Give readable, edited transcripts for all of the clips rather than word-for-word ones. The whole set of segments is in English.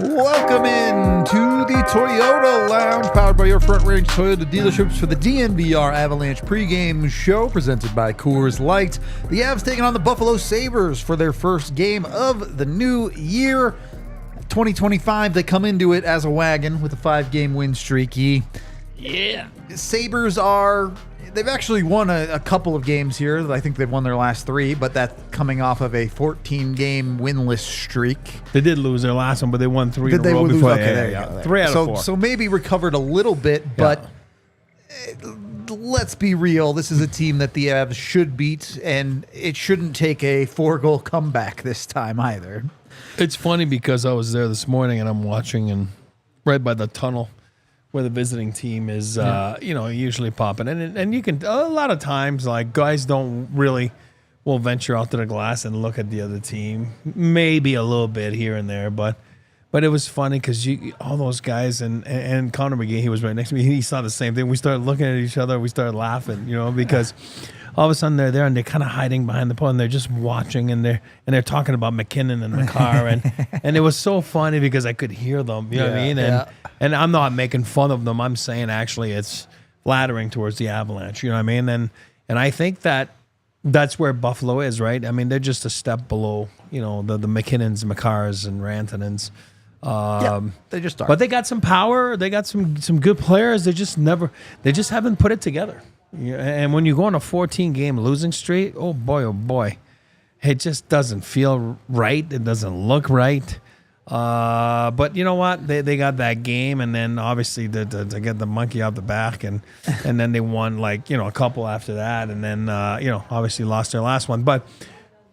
Welcome in to the Toyota Lounge, powered by your Front Range Toyota dealerships for the DNVR Avalanche pregame show presented by Coors Light. The Avs taking on the Buffalo Sabres for their first game of the new year. 2025, they come into it as a wagon with a 5-game win streak. Yeah. Sabres they've actually won a couple of games here. I think they've won their last 3, but that's coming off of a 14-game winless streak. They did lose their last one, but they won 3 Did in they a row lose? before. Okay, there you go. 3 out of 4. So maybe recovered a little bit, but let's be real. This is a team that the Avs should beat, and it shouldn't take a 4-goal comeback this time either. It's funny because I was there this morning and I'm watching, and right by the tunnel where the visiting team is, usually popping. And you can, a lot of times, like, guys will venture out to the glass and look at the other team, maybe a little bit here and there, but it was funny because all those guys and Connor McGee, he was right next to me. He saw the same thing. We started looking at each other. We started laughing, because all of a sudden they're there and they're kind of hiding behind the pole and they're just watching and they're talking about McKinnon and Makar and it was so funny because I could hear them. You know what I mean? And I'm not making fun of them. I'm saying actually it's flattering towards the Avalanche. You know what I mean? And I think that's where Buffalo is, right? I mean, they're just a step below, the McKinnons, Makars, and Rantanens. They just are. But they got some power. They got some good players. They just haven't put it together. And when you go on a 14-game losing streak, oh boy, it just doesn't feel right. It doesn't look right. But you know what? They got that game, and then obviously to get the monkey out the back, and then they won a couple after that, and then obviously lost their last one. But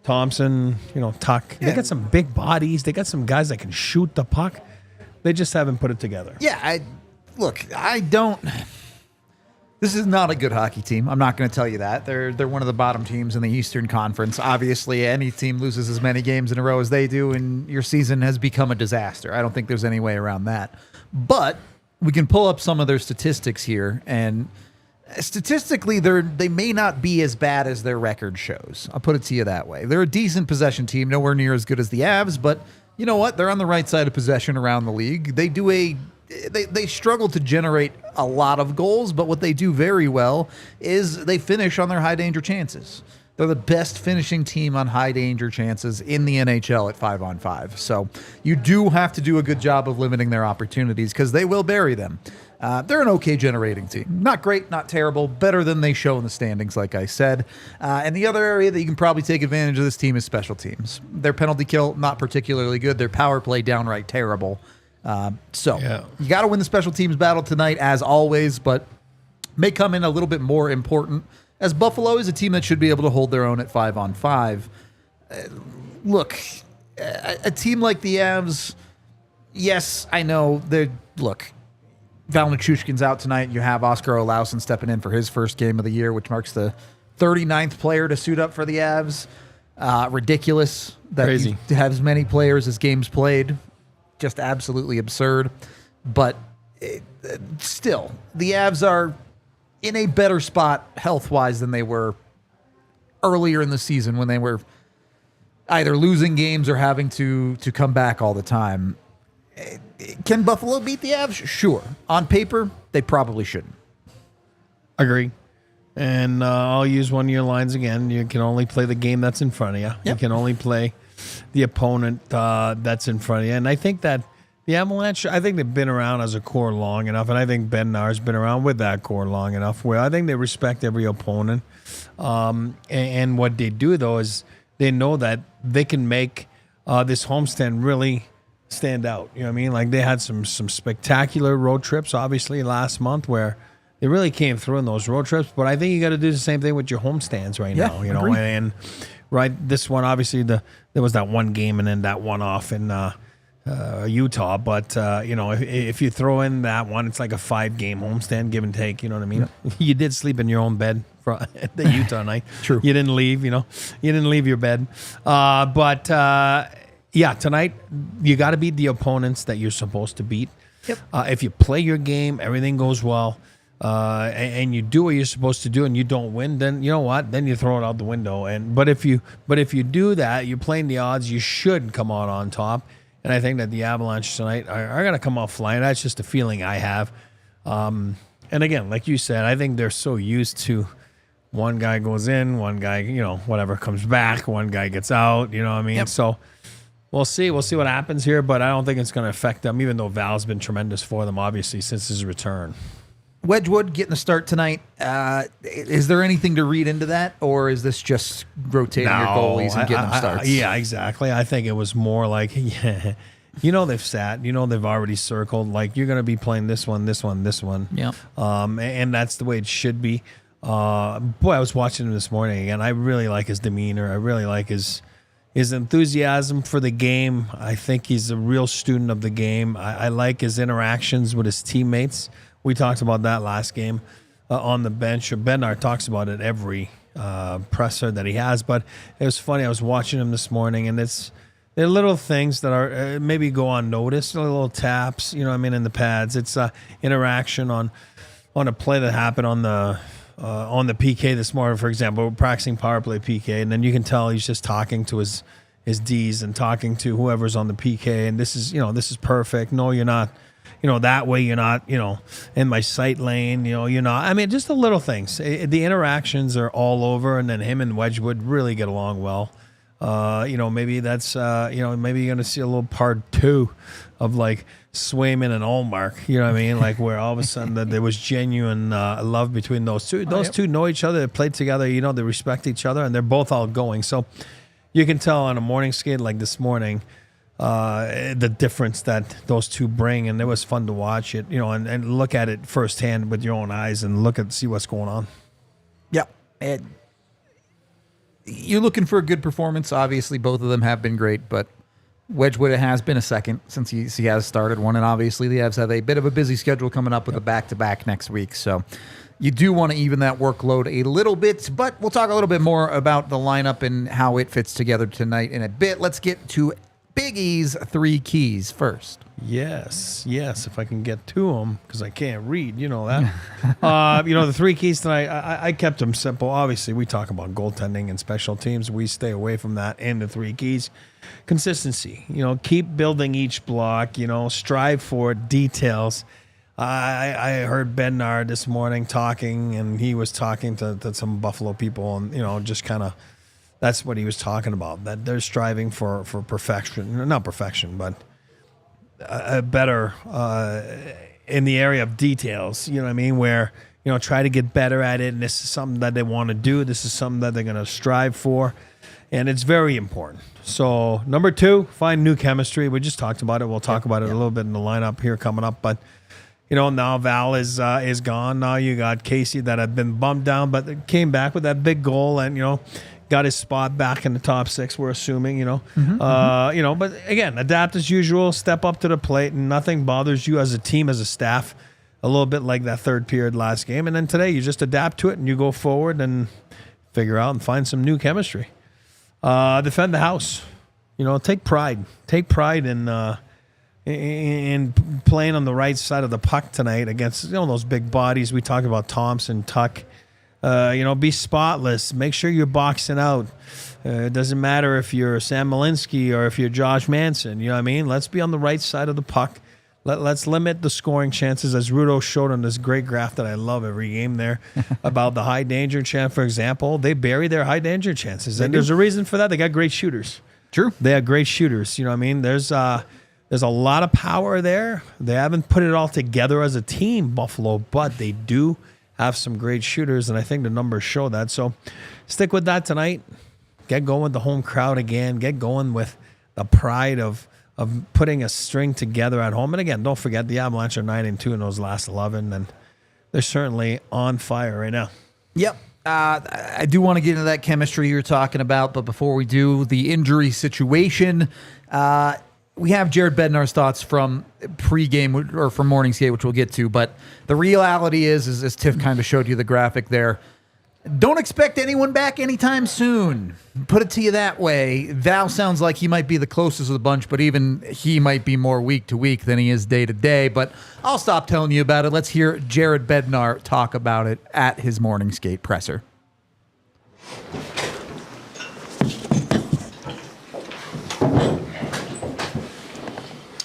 Thompson, Tuck, they got some big bodies. They got some guys that can shoot the puck. They just haven't put it together. Yeah, This is not a good hockey team. I'm not going to tell you that. They're one of the bottom teams in the Eastern Conference. Obviously, any team loses as many games in a row as they do, and your season has become a disaster. I don't think there's any way around that. But we can pull up some of their statistics here, and statistically, they may not be as bad as their record shows. I'll put it to you that way. They're a decent possession team, nowhere near as good as the Avs, but you know what? They're on the right side of possession around the league. They struggle to generate a lot of goals, but what they do very well is they finish on their high danger chances. They're the best finishing team on high danger chances in the NHL at 5-on-5. So you do have to do a good job of limiting their opportunities because they will bury them. They're an okay generating team. Not great, not terrible, better than they show in the standings, like I said. And the other area that you can probably take advantage of this team is special teams. Their penalty kill, not particularly good. Their power play, downright terrible. You got to win the special teams battle tonight, as always, but may come in a little bit more important, as Buffalo is a team that should be able to hold their own at 5-on-5. A team like the Avs, yes, I know. Val Nichushkin's out tonight. You have Oscar Olausson stepping in for his first game of the year, which marks the 39th player to suit up for the Avs. Ridiculous that you have as many players as games played. Just absolutely absurd. But still, the Avs are in a better spot health-wise than they were earlier in the season when they were either losing games or having to come back all the time. Can Buffalo beat the Avs? Sure. On paper, they probably shouldn't. Agree. And I'll use one of your lines again. You can only play the game that's in front of you. Yep. You can only play the opponent that's in front of you. And I think that the Avalanche, I think they've been around as a core long enough, and I think Ben Nair's been around with that core long enough where I think they respect every opponent. And what they do, though, is they know that they can make this homestand really stand out. You know what I mean? Like, they had some spectacular road trips, obviously, last month where they really came through in those road trips. But I think you got to do the same thing with your home stands right now. You know, agreed. and right, this one obviously there was that one game and then that one off in Utah. But if you throw in that one, it's like a 5-game homestand, give and take. You know what I mean? Yeah. You did sleep in your own bed for the Utah night. True. You didn't leave. You didn't leave your bed. Yeah, tonight you got to beat the opponents that you're supposed to beat. Yep. If you play your game, everything goes well, and you do what you're supposed to do, and you don't win, then you know what? Then you throw it out the window. But if you do that, you're playing the odds. You should come out on top. And I think that the Avalanche tonight are going to come out flying. That's just a feeling I have. And again, like you said, I think they're so used to one guy goes in, one guy, whatever, comes back, one guy gets out. You know what I mean? Yep. So we'll see. We'll see what happens here, but I don't think it's going to affect them, even though Val's been tremendous for them, obviously, since his return. Wedgwood getting the start tonight. Is there anything to read into that, or is this just rotating your goalies and getting them starts? Yeah, exactly. I think it was more like, they've sat, they've already circled, like you're going to be playing this one, this one, this one. Yeah. And that's the way it should be. I was watching him this morning again. I really like his demeanor. I really like his enthusiasm for the game. I think he's a real student of the game. I like his interactions with his teammates. We talked about that last game on the bench. Bednar talks about it every presser that he has. But it was funny. I was watching him this morning, and they're little things that are maybe go unnoticed, little taps, in the pads. It's interaction on a play that happened on the PK this morning, for example. We're practicing power play PK, and then you can tell he's just talking to his Ds and talking to whoever's on the PK. And this is perfect. No, you're not. That way you're not, in my sight lane, you're not. I mean, just the little things. The interactions are all over, and then him and Wedgwood really get along well. Maybe that's, maybe you're going to see a little part 2 of like Swayman and Allmark, you know what I mean? Like where all of a sudden that there was genuine love between those two. Those two know each other, they played together, they respect each other, and they're both outgoing. So you can tell on a morning skate like this morning, the difference that those two bring, and it was fun to watch it, and look at it firsthand with your own eyes and see what's going on. Yeah. And you're looking for a good performance. Obviously, both of them have been great, but Wedgwood has been a second since he has started one, and obviously the Avs have a bit of a busy schedule coming up with a back-to-back next week, so you do want to even that workload a little bit, but we'll talk a little bit more about the lineup and how it fits together tonight in a bit. Let's get to Big E's 3 keys first. Yes, if I can get to them, because I can't read, that. The 3 keys tonight, I kept them simple. Obviously, we talk about goaltending and special teams. We stay away from that. And the 3 keys, consistency. Keep building each block. Strive for details. I heard Bednar this morning talking, and he was talking to some Buffalo people, and just kind of. That's what he was talking about, that they're striving for perfection. Not perfection, but a better in the area of details, you know what I mean? Where, try to get better at it, and this is something that they want to do. This is something that they're going to strive for, and it's very important. So, number 2, find new chemistry. We just talked about it. We'll talk about it a little bit in the lineup here coming up, but now Val is gone. Now you got Casey that had been bummed down, but came back with that big goal, and, got his spot back in the top 6, we're assuming, but again, adapt as usual, step up to the plate, and nothing bothers you as a team, as a staff, a little bit like that third period last game. And then today you just adapt to it and you go forward and figure out and find some new chemistry. Defend the house, take pride in playing on the right side of the puck tonight against, those big bodies. We talked about Thompson, Tuck. Be spotless. Make sure you're boxing out. It doesn't matter if you're Sam Malinsky or if you're Josh Manson. You know what I mean? Let's be on the right side of the puck. Let's limit the scoring chances, as Rudo showed on this great graph that I love every game there about the high danger chance. For example, they bury their high danger chances, and there's a reason for that. They got great shooters. True. They have great shooters. You know what I mean? There's a lot of power there. They haven't put it all together as a team, Buffalo, but they do have some great shooters, and I think the numbers show that. So stick with that tonight. Get going with the home crowd again. Get going with the pride of putting a string together at home. And again, don't forget the Avalanche are 9-2 in those last 11, and they're certainly on fire right now. Yep. I do want to get into that chemistry you're talking about, but before we do, the injury situation, we have Jared Bednar's thoughts from pregame or from morning skate, which we'll get to. But the reality is as Tiff kind of showed you the graphic there, don't expect anyone back anytime soon. Put it to you that way. Val sounds like he might be the closest of the bunch, but even he might be more week to week than he is day to day. But I'll stop telling you about it. Let's hear Jared Bednar talk about it at his morning skate presser.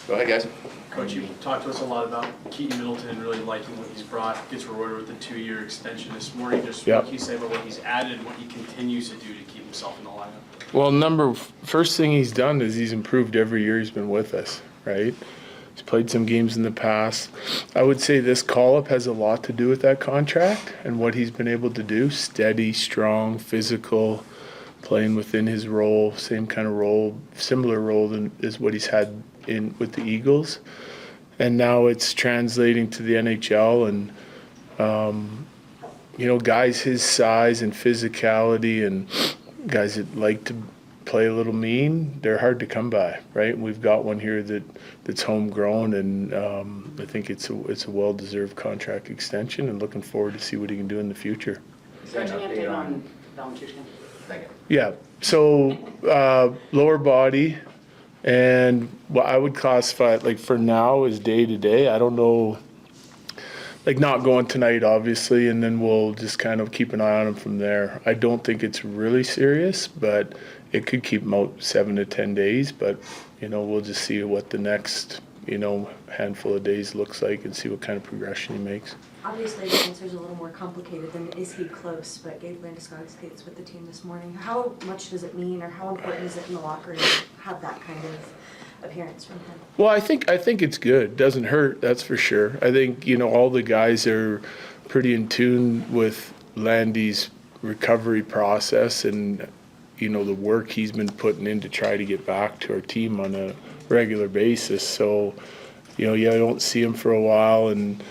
Go ahead, guys. Coach, you talked to us a lot about Keaton Middleton and really liking what he's brought. Gets rewarded with the 2-year extension this morning. Just what can you say about what he's added and what he continues to do to keep himself in the lineup? Well, first thing he's done is he's improved every year he's been with us, right? He's played some games in the past. I would say this call-up has a lot to do with that contract and what he's been able to do. Steady, strong, physical, playing within his role, same kind of role, similar role is what he's had with the Eagles. And now it's translating to the NHL, and guys his size and physicality and guys that like to play a little mean, they're hard to come by, right? And we've got one here that's homegrown, and I think it's a well-deserved contract extension, and looking forward to see what he can do in the future. Is there an update on Volunteers camp? Yeah, so lower body, and what I would classify it, like for now, is day to day. I don't know, like not going tonight, obviously, and then we'll just kind of keep an eye on him from there. I don't think it's really serious, but it could keep him out 7 to 10 days. But, we'll just see what the next, handful of days looks like and see what kind of progression he makes. Obviously, the answer is a little more complicated than is he close, but Gabe Landeskog skates with the team this morning. How much does it mean, or how important is it in the locker room to have that kind of appearance from him? Well, I think it's good. Doesn't hurt, that's for sure. I think, all the guys are pretty in tune with Landy's recovery process and, the work he's been putting in to try to get back to our team on a regular basis. So, I don't see him for a while, and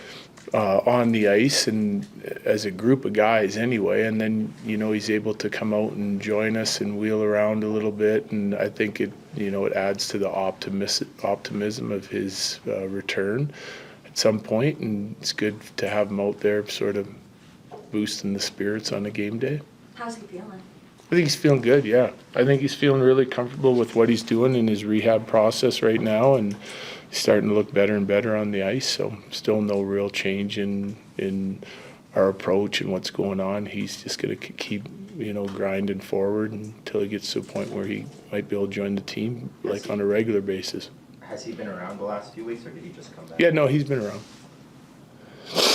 on the ice and as a group of guys anyway, and then he's able to come out and join us and wheel around a little bit, and I think it adds to the optimism of his return at some point, and it's good to have him out there sort of boosting the spirits on a game day. How's he feeling? I think he's feeling good, yeah. I think he's feeling really comfortable with what he's doing in his rehab process right now, and he's starting to look better and better on the ice, so still no real change in our approach and what's going on. He's just going to keep, grinding forward until he gets to a point where he might be able to join the team, like on a regular basis. Has he been around the last few weeks, or did he just come back? Yeah, no, he's been around.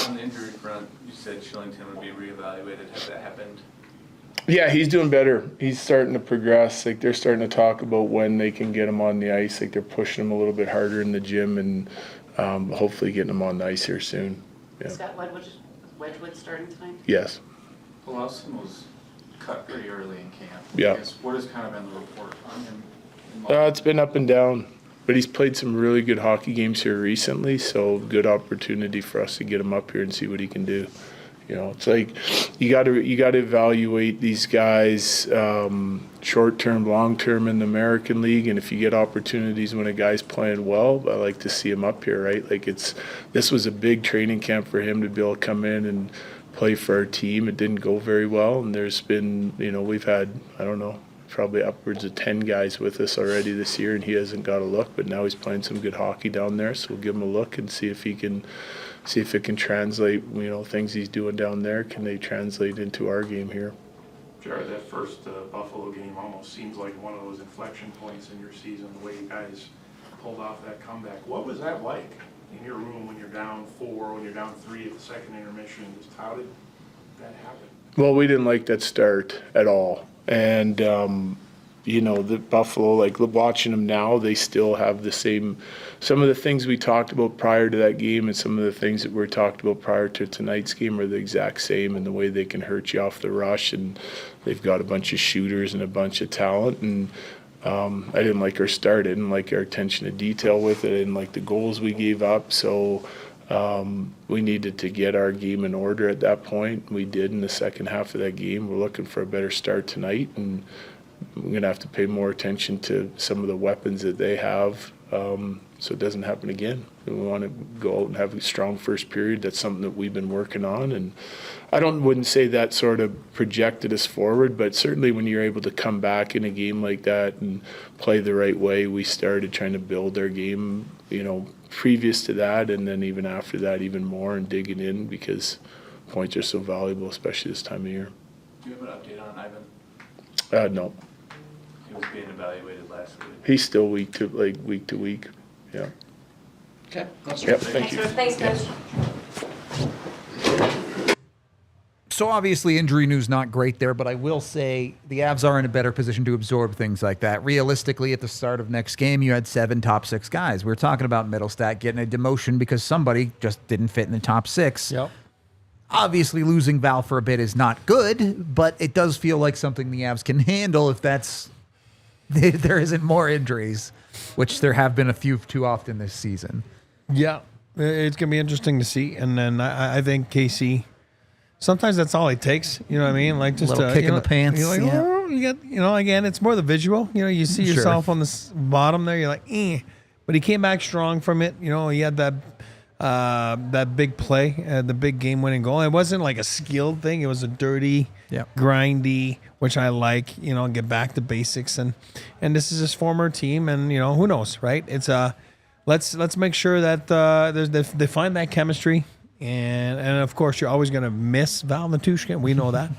On the injury front, you said Shillington would be reevaluated. Has that happened? Yeah, he's doing better. He's starting to progress. Like, they're starting to talk about when they can get him on the ice. Like, they're pushing him a little bit harder in the gym, and hopefully getting him on the ice here soon. Yeah. Scott Wedgwood starting tonight? Yes. Wilson was cut pretty early in camp. Yeah. I guess, what has kind of been the report on him? It's been up and down, but he's played some really good hockey games here recently, so good opportunity for us to get him up here and see what he can do. It's like you got to evaluate these guys short term, long term in the American League, and if you get opportunities when a guy's playing well, I like to see him up here, right? Like this was a big training camp for him to be able to come in and play for our team. It didn't go very well, and there's been we've had probably upwards of 10 guys with us already this year, and he hasn't got a look, but now he's playing some good hockey down there, so we'll give him a look and see if it can translate, things he's doing down there, can they translate into our game here. Jared, that first Buffalo game almost seems like one of those inflection points in your season, the way you guys pulled off that comeback. What was that like in your room when you're down 4, when you're down 3 at the second intermission? Just how did that happen? Well, we didn't like that start at all. And, the Buffalo, like watching them now, they still have the same, some of the things we talked about prior to that game and some of the things that were talked about prior to tonight's game are the exact same, and the way they can hurt you off the rush, and they've got a bunch of shooters and a bunch of talent. And I didn't like our start. I didn't like our attention to detail with it. I didn't like the goals we gave up. So We needed to get our game in order at that point. We did in the second half of that game. We're looking for a better start tonight, and we're going to have to pay more attention to some of the weapons that they have, so it doesn't happen again. We want to go out and have a strong first period. That's something that we've been working on, and wouldn't say that sort of projected us forward, but certainly when you're able to come back in a game like that and play the right way, we started trying to build our game, previous to that, and then even after that, even more, and digging in, because points are so valuable, especially this time of year. Do you have an update on Ivan? No. He was being evaluated last week. He's still week to week. Yeah. Okay. Yep. Thank you. Thanks, guys. So obviously injury news not great there, but I will say the Avs are in a better position to absorb things like that. Realistically, at the start of next game, you had 7 top 6 guys. We were talking about Mittelstadt getting a demotion because somebody just didn't fit in the top 6. Yep. Obviously, losing Val for a bit is not good, but it does feel like something the Avs can handle if there isn't more injuries, which there have been a few too often this season. Yeah, it's going to be interesting to see. And then I think Casey, sometimes that's all it takes. You know what I mean? Like just Little kick in the pants, You're like, yeah. oh, you get, again, it's more the visual. You see Sure. yourself on the bottom there. You're like, eh. But he came back strong from it. He had that big play, the big game-winning goal. It wasn't like a skilled thing. It was a dirty, grindy, which I like. Get back to basics, and this is his former team, and who knows, right? It's let's make sure that they find that chemistry, and of course you're always going to miss Val Matushkin. We know that.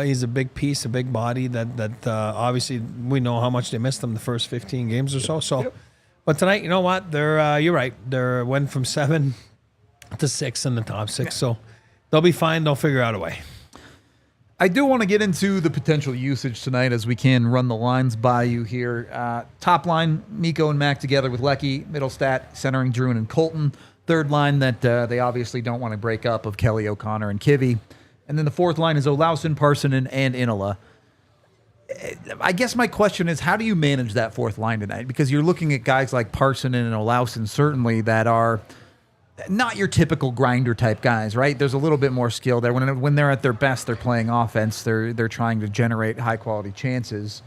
He's a big piece, a big body. That obviously we know how much they missed him the first 15 games or so. So. Yep. But tonight, you know what? They're you're right. They went from 7 to 6 in the top 6, so they'll be fine. They'll figure out a way. I do want to get into the potential usage tonight as we can run the lines by you here. Top line, Mikko and Mac together with Lecky, Mittelstadt, centering Druin and Colton. Third line that they obviously don't want to break up of Kelly O'Connor and Kivy. And then the fourth line is Olausson, Parsonen, and Inola. I guess my question is, how do you manage that fourth line tonight? Because you're looking at guys like Parsonen and Olausson, certainly, that are not your typical grinder type guys, right? There's a little bit more skill there. When they're at their best, they're playing offense. They're trying to generate high quality chances.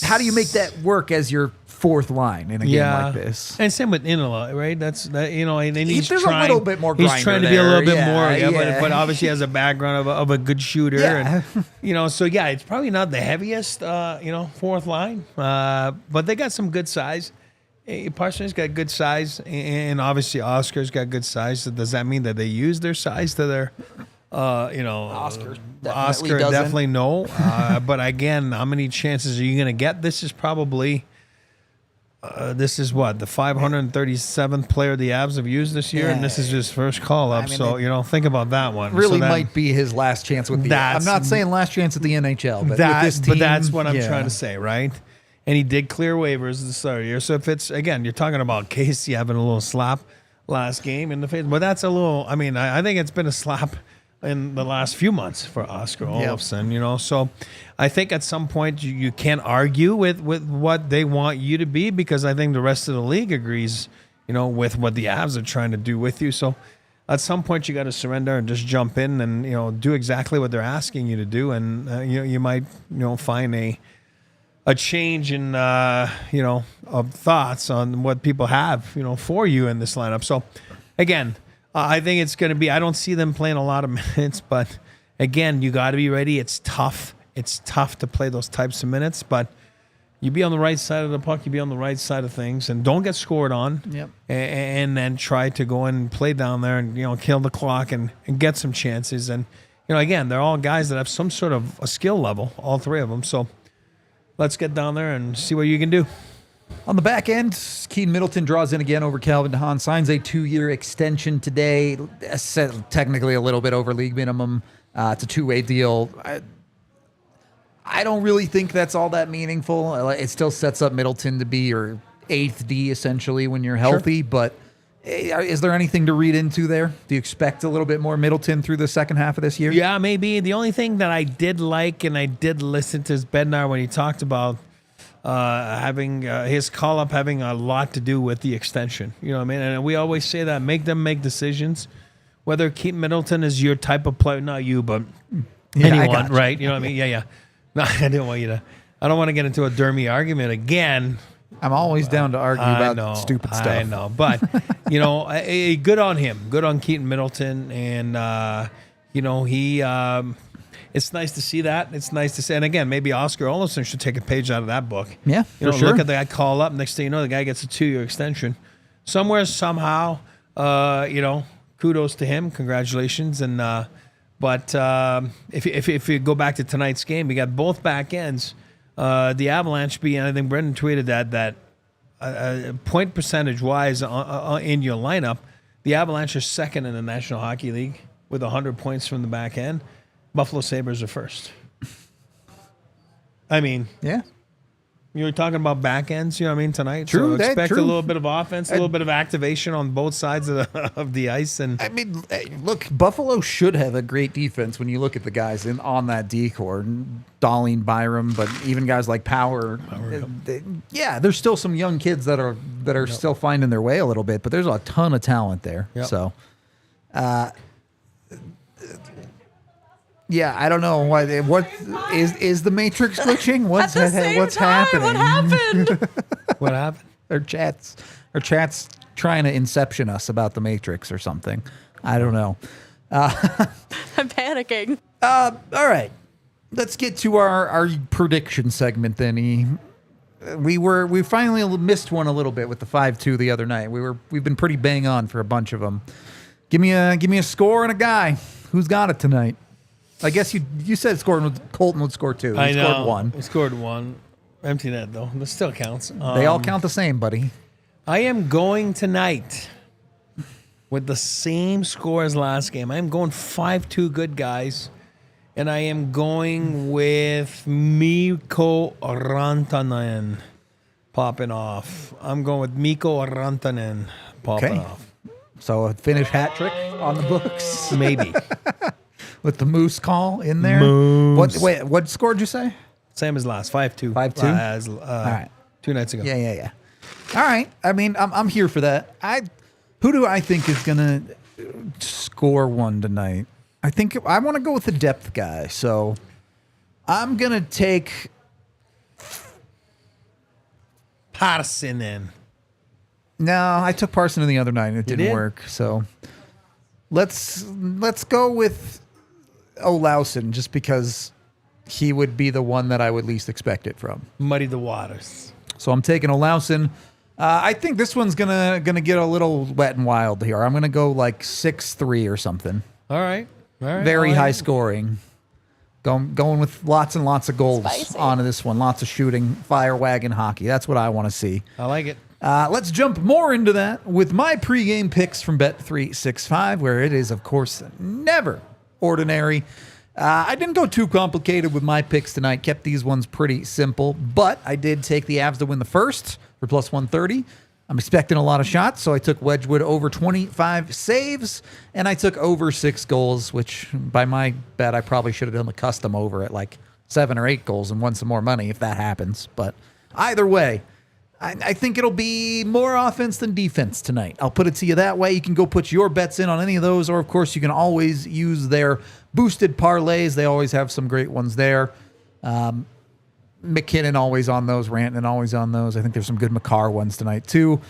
How do you make that work as your fourth line in a game like this? And same with Inola, right? And he's There's trying, a little bit more grinder he's trying to be a little bit there. more, but obviously has a background of a good shooter. Yeah. And, so yeah, it's probably not the heaviest, fourth line, but they got some good size. Parson's got good size, and obviously Oscar's got good size. So does that mean that they use their size to their, Oscar definitely no. But again, how many chances are you going to get? This is probably, this is what, the 537th player the Avs have used this year, and this is his first call up. Think about that one. Really so that, might be his last chance with the. I'm not saying last chance at the NHL, but with this team, but that's what I'm trying to say, right? And he did clear waivers at the start of the year. So if it's, again, you're talking about Casey having a little slap last game in the face, but that's a little, I think it's been a slap in the last few months for Oscar Olofsson, So I think at some point you can't argue with what they want you to be, because I think the rest of the league agrees, with what the Avs are trying to do with you. So at some point you got to surrender and just jump in and, do exactly what they're asking you to do. And, you might, find a change in, of thoughts on what people have, for you in this lineup. So again, I think it's going to be, I don't see them playing a lot of minutes, but again, you got to be ready. It's tough. It's tough to play those types of minutes, but you be on the right side of the puck, you be on the right side of things, and don't get scored on. Yep. And then try to go in and play down there and, kill the clock and get some chances. And, again, they're all guys that have some sort of a skill level, all three of them. So let's get down there and see what you can do. On the back end, Keane Middleton draws in again over Calvin DeHaan, signs a 2-year extension today, technically a little bit over league minimum. It's a 2-way deal. I don't really think that's all that meaningful. It still sets up Middleton to be your 8th D, essentially, when you're healthy. Sure. But is there anything to read into there? Do you expect a little bit more Middleton through the second half of this year? Yeah, maybe. The only thing that I did like, and I did listen to, is Bednar when he talked about having his call-up having a lot to do with the extension. You know what I mean? And we always say that, make them make decisions. Whether Keith Middleton is your type of player, not you, but Yeah, I anyone, got you. right? You know what I mean? Yeah. No, I didn't want you to. I don't want to get into a dermy argument again. I'm always down to argue about stupid stuff. I know, but good on him. Good on Keaton Middleton, and he. It's nice to see that. It's nice to see, and again, maybe Oscar Olofsson should take a page out of that book. Yeah, for sure. Look at the guy call up. Next thing you know, the guy gets a 2-year extension. Somewhere, somehow, kudos to him. Congratulations, and but if you go back to tonight's game, we got both back ends. The Avalanche being, I think Brendan tweeted that point percentage wise in your lineup, the Avalanche are second in the National Hockey League with 100 points from the back end. Buffalo Sabres are first. I mean, Yeah. you were talking about back ends, you know what I mean, tonight? True, So expect true. a little bit of offense, a little bit of activation on both sides of the ice. And I mean, look, Buffalo should have a great defense when you look at the guys on that D-core. Darlene Byram, but even guys like Power. There's still some young kids that are still finding their way a little bit, but there's a ton of talent there. Yep. So, I don't know what is the Matrix glitching? What's happening? What happened? what happened? Our chat's trying to inception us about the Matrix or something. I don't know. I'm panicking. All right, let's get to our prediction segment. Then we finally missed one a little bit with the 5-2 the other night. We've been pretty bang on for a bunch of them. Give me a score and a guy. Who's got it tonight? I guess you said Colton would score 2. He scored 1. He scored 1. Empty net though. That still counts. They all count the same, buddy. I am going tonight with the same score as last game. I am going 5-2 good guys. And I am going with Mikko Rantanen popping off. I'm going with Mikko Rantanen popping off. So a Finnish hat trick on the books Maybe. with the Moose call in there. Moose. What score did you say? Same as last. 5-2. 5-2? As All right. 2 nights ago. Yeah. All right. I mean, I'm here for that. Who do I think is gonna score 1 tonight? I think I want to go with the depth guy. So I'm gonna take Parsinen. No, I took Parson the other night and it didn't did? work. So let's go with Olausson just because he would be the one that I would least expect it from. Muddy the waters. So I'm taking Olausson. I think this one's gonna get a little wet and wild here. I'm gonna go like 6-3 or something. All right. Very high scoring. Going with lots and lots of goals Spicy. onto this one. Lots of shooting, fire wagon hockey. That's what I want to see. I like it. Let's jump more into that with my pregame picks from Bet365, where it is, of course, never ordinary. I didn't go too complicated with my picks tonight. Kept these ones pretty simple, but I did take the Avs to win the first for plus 130. I'm expecting a lot of shots, so I took Wedgwood over 25 saves, and I took over 6 goals, which by my bet, I probably should have done the custom over at like 7 or 8 goals and won some more money if that happens. But either way, I think it'll be more offense than defense tonight. I'll put it to you that way. You can go put your bets in on any of those, or of course, you can always use their boosted parlays. They always have some great ones there. McKinnon always on those, Rantanen always on those. I think there's some good McCarr ones tonight too.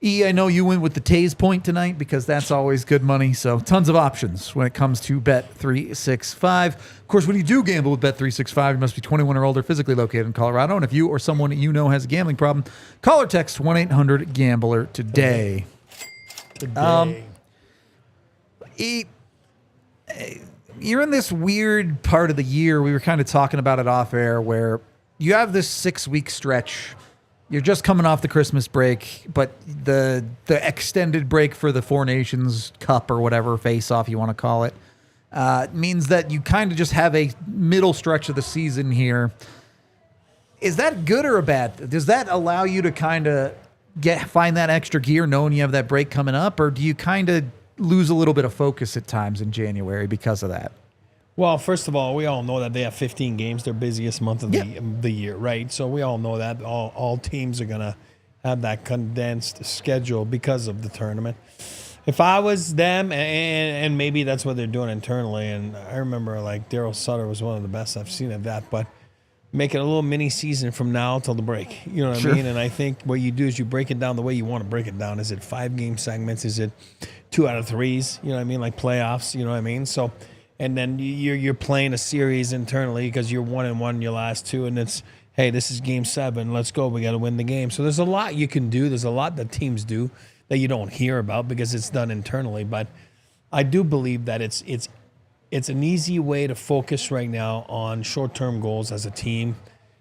I know you went with the Taze point tonight because that's always good money. So tons of options when it comes to Bet365. Of course, when you do gamble with Bet365, you must be 21 or older, physically located in Colorado. And if you or someone you know has a gambling problem, call or text 1-800-GAMBLER today. You're in this weird part of the year. We were kind of talking about it off air where you have this 6-week stretch. You're just coming off the Christmas break, but the extended break for the Four Nations Cup or whatever face-off you want to call it means that you kind of just have a middle stretch of the season here. Is that good or a bad? Does that allow you to kind of find that extra gear knowing you have that break coming up, or do you kind of lose a little bit of focus at times in January because of that? Well, first of all, we all know that they have 15 games, their busiest month of the year, right? So we all know that all teams are going to have that condensed schedule because of the tournament. If I was them, and maybe that's what they're doing internally, and I remember like Daryl Sutter was one of the best I've seen at that, but make it a little mini season from now till the break. You know what I mean? And I think what you do is you break it down the way you want to break it down. Is it 5-game segments? Is it 2 out of 3s? You know what I mean? Like playoffs, you know what I mean? So, and then you're playing a series internally because you're 1-1 in your last 2, and it's, hey, this is game 7. Let's go. We got to win the game. So there's a lot you can do. There's a lot that teams do that you don't hear about because it's done internally. But I do believe that it's an easy way to focus right now on short-term goals as a team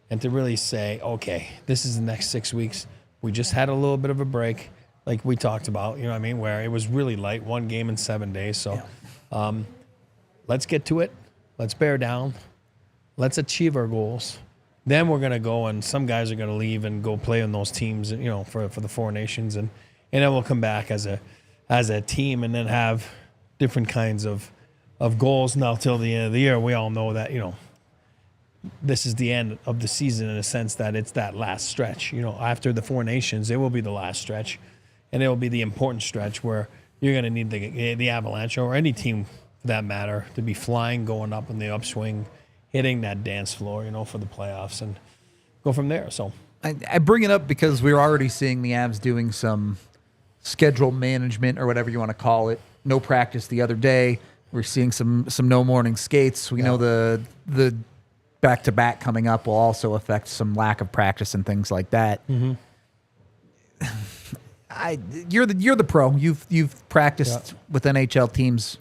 and to really say, okay, this is the next 6 weeks. We just had a little bit of a break like we talked about, you know what I mean, where it was really light, 1 game in 7 days. So let's get to it. Let's bear down. Let's achieve our goals. Then we're going to go, and some guys are going to leave and go play on those teams, you know, for the 4 nations. And then we'll come back as a team and then have different kinds of goals now till the end of the year. We all know that, you know, this is the end of the season in a sense that it's that last stretch. You know, after the 4 nations, it will be the last stretch, and it will be the important stretch where you're going to need the Avalanche or any team for that matter to be flying, going up in the upswing, hitting that dance floor, you know, for the playoffs and go from there. So I bring it up because we're already seeing the Avs doing some schedule management or whatever you want to call it. No practice the other day. We're seeing some no morning skates. We know the back-to-back coming up will also affect some lack of practice and things like that. Mm-hmm. You're the pro. You've practiced with NHL teams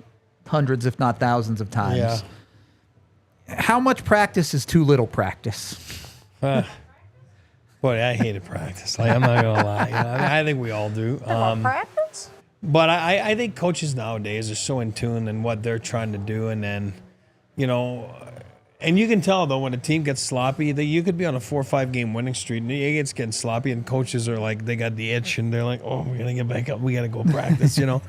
hundreds, if not thousands, of times. Yeah. How much practice is too little practice? Boy, I hated practice. Like, I'm not gonna lie. You know, I think we all do. Practice? But I think coaches nowadays are so in tune in what they're trying to do, and then, you know, and you can tell though when a team gets sloppy that you could be on a 4 or 5 game winning streak and it gets getting sloppy, and coaches are like, they got the itch and they're like, oh, we're gonna get back up, we gotta go practice, you know.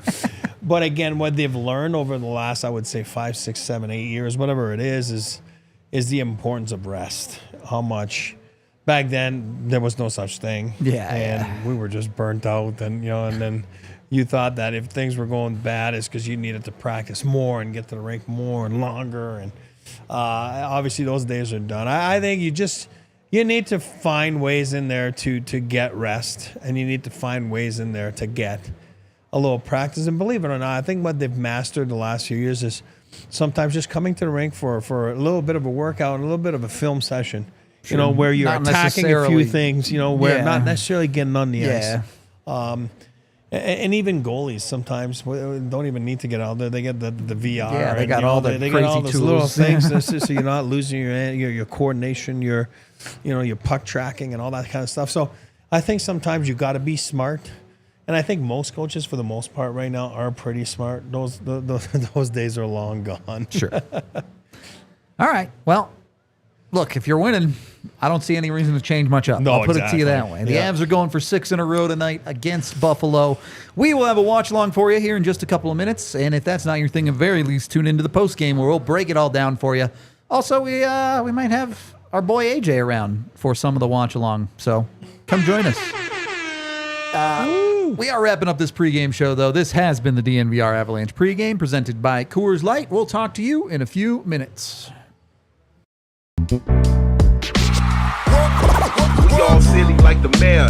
But again, what they've learned over the last, I would say 5, 6, 7, 8 years, whatever it is the importance of rest. How much back then there was no such thing. And we were just burnt out, and you know, and then you thought that if things were going bad, it's because you needed to practice more and get to the rink more and longer. And obviously those days are done. I think you need to find ways in there to get rest, and you need to find ways in there to get a little practice. And believe it or not, I think what they've mastered the last few years is sometimes just coming to the rink for a little bit of a workout and a little bit of a film session, you know, where you're attacking a few things, you know, where not necessarily getting on the ice. And even goalies sometimes don't even need to get out there. They get the VR. Yeah, they and, got all the they crazy got all those tools. little things so you're not losing your coordination, your puck tracking and all that kind of stuff. So I think sometimes you got to be smart. And I think most coaches, for the most part, right now are pretty smart. Those days are long gone. Sure. All right. Well, look, if you're winning, I don't see any reason to change much up. No, I'll put it to exactly. you that way. The Avs are going for 6 in a row tonight against Buffalo. We will have a watch along for you here in just a couple of minutes. And if that's not your thing, at the very least, tune into the post game where we'll break it all down for you. Also, we might have our boy AJ around for some of the watch along. So come join us. We are wrapping up this pregame show, though. This has been the DNVR Avalanche pregame presented by Coors Light. We'll talk to you in a few minutes. We all silly like the mayor.